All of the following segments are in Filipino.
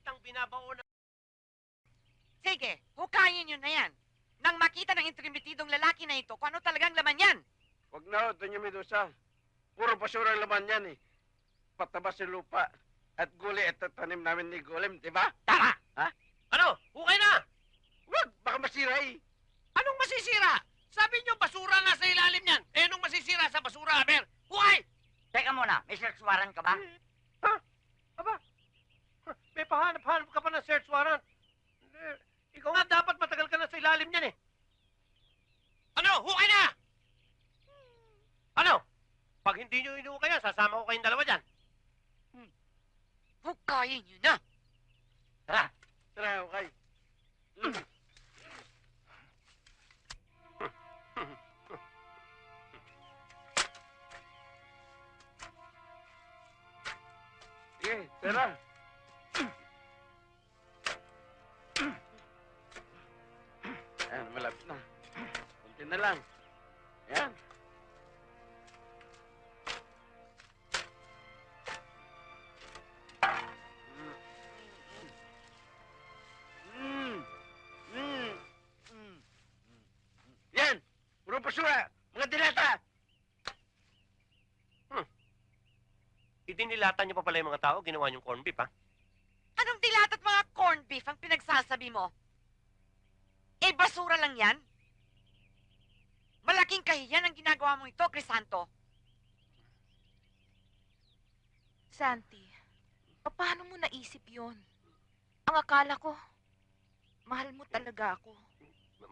kitang binabaon. Sige, hukayin nyo na yan. Nang makita ng intrimitidong lalaki na ito, kung ano talagang laman yan. Huwag na, Doña Medusa. Puro basura ang laman yan eh. Patabas yung lupa. At guli at tanim namin ni Golem, di ba? Tara! Ha? Ano? Hukay na! Huwag, baka masira eh. Anong masisira? Sabi niyo basura na sa ilalim niyan. Eh, anong masisira sa basura, Aber? Hukay! Teka muna, may search warrant ka ba? Ha? Aba? May pahanap-hanap ka pa ng search warrant. Ikaw nga dapat matagal ka na sa ilalim niyan eh. Ano? Hukay na! Ano? Pag hindi niyo inuukay yan, sasama ko kayong dalawa dyan. Hukayin nyo na. Tara! Tara, okay. Sige, tara. Ayan, malapit na. Kunti na lang. Ayan. Yan! Puro basura! Mga dilata! Idinilatan niyo pa pala yung mga tao, ginawa niyong corned beef, ha? Anong dilat at mga corned beef ang pinagsasabi mo? Eh, basura lang yan? Malaking kahiyan ang ginagawa mo ito, Crisanto. Santi, paano mo naisip yon? Ang akala ko, mahal mo talaga ako.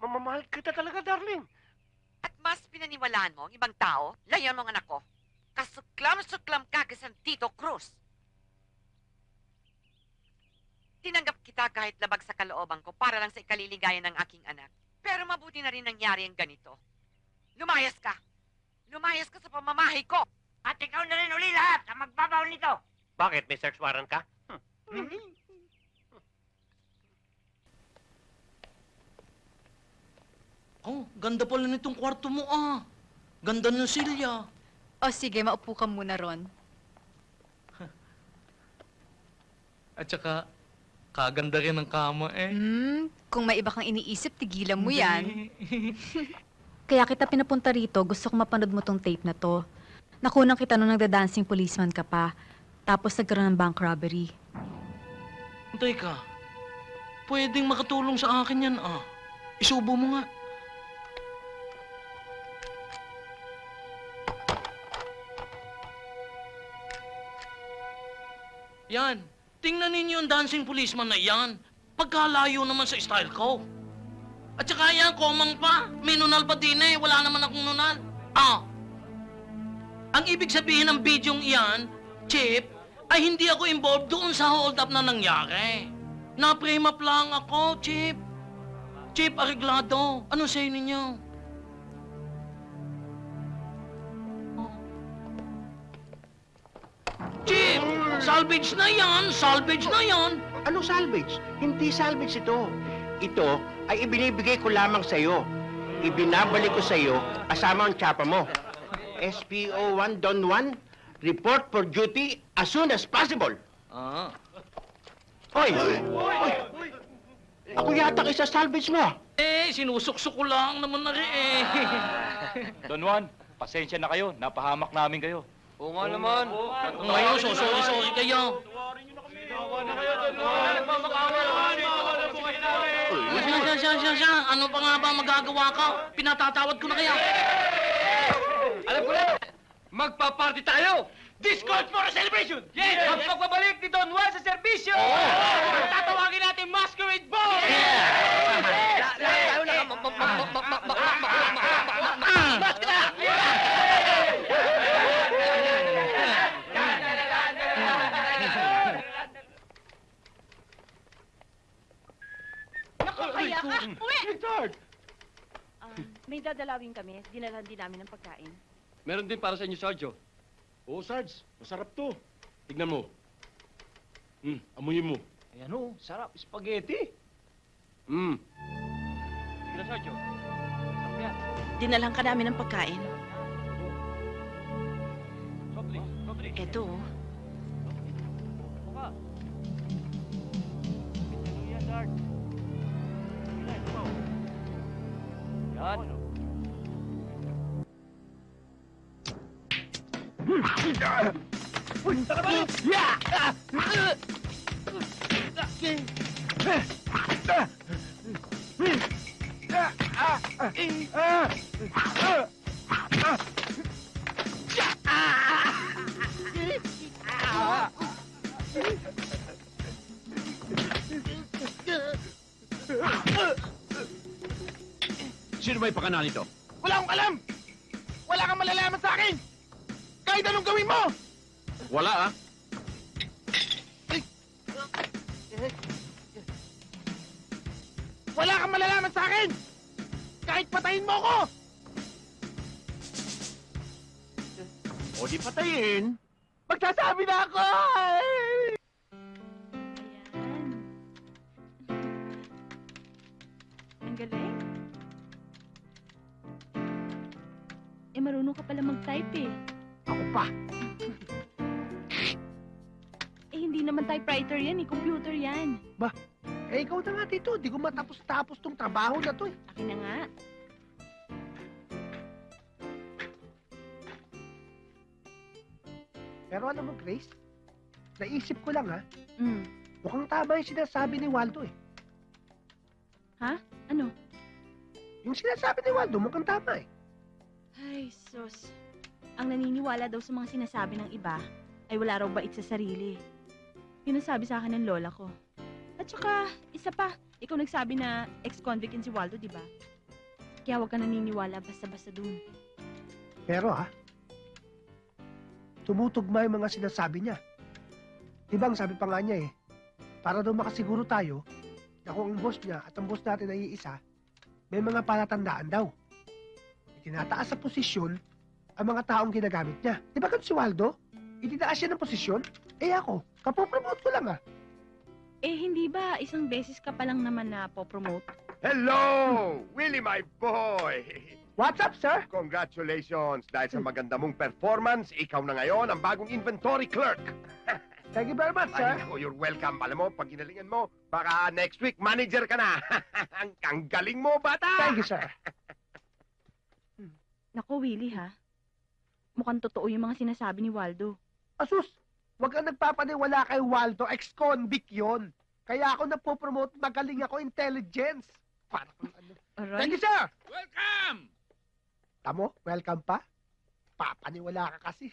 Mamamahal kita talaga, darling. At mas pinaniwalaan mo ang ibang tao, layon mo ang anak ko. Kasuklam-suklam ka kay San Tito Cruz. Tinanggap kita kahit labag sa kalooban ko para lang sa ikaliligayan ng aking anak. Pero mabuti na rin nangyari ang ganito. Lumayas ka! Lumayas ka sa pamamahay ko! At ikaw na rin uli lahat ang magbabaw nito! Bakit? May search warrant ka? Oh, ganda pala nitong kwarto mo ah. Ganda ng silya. O sige, maupo ka muna, Ron. At saka, kaganda rin ng kama eh. Kung may iba kang iniisip, tigilan mo yan. Kaya kita pinapunta rito, gusto kong mapanood mo tong tape na to. Nakunan kita nung nagda-dancing policeman ka pa. Tapos nagkaroon ng bank robbery. Teka, pwedeng makatulong sa akin yan ah. Isubo mo nga. Yan. Tingnan ninyo yung dancing policeman na yan. Pagkalayo naman sa style ko. At saka yan, komang pa. May nunal pa din eh. Wala naman akong nunal. Ah. Ang ibig sabihin ng bidyong iyan, Chip, ay hindi ako involved doon sa hold-up na nangyari. Na-frame up lang ako, Chip. Chip Arreglado. Ano sa'yo ninyo? Oh. Chip! Salvage na yan! Salvage na yan! Ano salvage? Hindi salvage ito. Ito ay ibinibigay ko lamang sa iyo. Ibinabalik ko sa iyo kasama ang tsapa mo. SPO 1 Don 1, report for duty as soon as possible. Ah. Hoy! Hoy! Ako yata kay sa salvage mo. Eh, sinusuksok ko lang naman na rin eh. Don Juan, pasensya na kayo. Napahamak namin kayo. Oo nga naman. Ngayon, sorry kayo. Siya. Ano pa nga ba magagawa ka? Pinatatawad ko na kaya. Alam ko na! Magpa-party tayo! Discord for a celebration! Yes! Ang pagbabalik ni Don Juan sa serbisyo! Tatawagin natin Masquerade Ball! Kaya ka, uwi! Richard! May dadalawin kami, dinalhan din namin ng pagkain. Meron din para sa inyo, Sergio. Oo, Sarge. Masarap to. Tignan mo. Amuyin mo. Ayan o, sarap. Spaghetti. Sino, Sergio? Dinalhan ka namin ng pagkain. Soft drinks. Eto, Sino ba yung pakana nito? Wala akong alam! Wala kang malalaman sa akin! Kahit anong gawin mo! Wala, ah. Wala kang malalaman sa akin! Kahit patayin mo ako! O di patayin. Magsasabi na ako! Ang galing. Eh, marunong ka pala mag-type eh. Ako pa! Eh, hindi naman typewriter yan eh. Computer yan. Eh, ikaw na nga dito. Di ko matapos-tapos tong trabaho na to eh. Akin na nga. Pero alam mo, Grace, naisip ko lang ha, Mm. mukhang tama yung sinasabi ni Waldo eh. Ano? Yung sinasabi ni Waldo, mukhang tama eh. Ay, sus. Ang naniniwala daw sa mga sinasabi ng iba ay wala raw bait sa sarili. Yun ang sabi sa akin ng lola ko. At saka, isa pa, ikaw nagsabi na ex-convict yun si Waldo, di ba? Kaya huwag ka naniniwala basta-basta dun. Pero ha, tumutugma yung mga sinasabi niya. Diba ang sabi pa nga niya eh, para daw makasiguro tayo na kung ang boss niya at ang boss natin ay iisa, may mga palatandaan daw. Itinataas sa posisyon ang mga taong ginagamit niya. Di ba si Waldo? Itinaas siya ng posisyon? Eh ako, kapopromote ko lang ah. Eh, hindi ba isang beses ka pa lang naman na po-promote? Hello! Willie, my boy! What's up, sir? Congratulations! Dahil sa maganda mong performance, ikaw na ngayon ang bagong inventory clerk. Thank you very much, Ay, sir. naku, you're welcome. Alam mo, pag ginalingan mo, baka next week, manager ka na. ang galing mo, bata! Thank you, sir. Naku, Willie ha. Mukhang totoo yung mga sinasabi ni Waldo. Asus, wag kang nagpapaniwala kay Waldo, ex-convict yun. Kaya ako napopromote, magaling ako, intelligence. Para kung ano. Aray. Thank you, sir! Welcome! Tamo, welcome pa. Papaniwala ka kasi.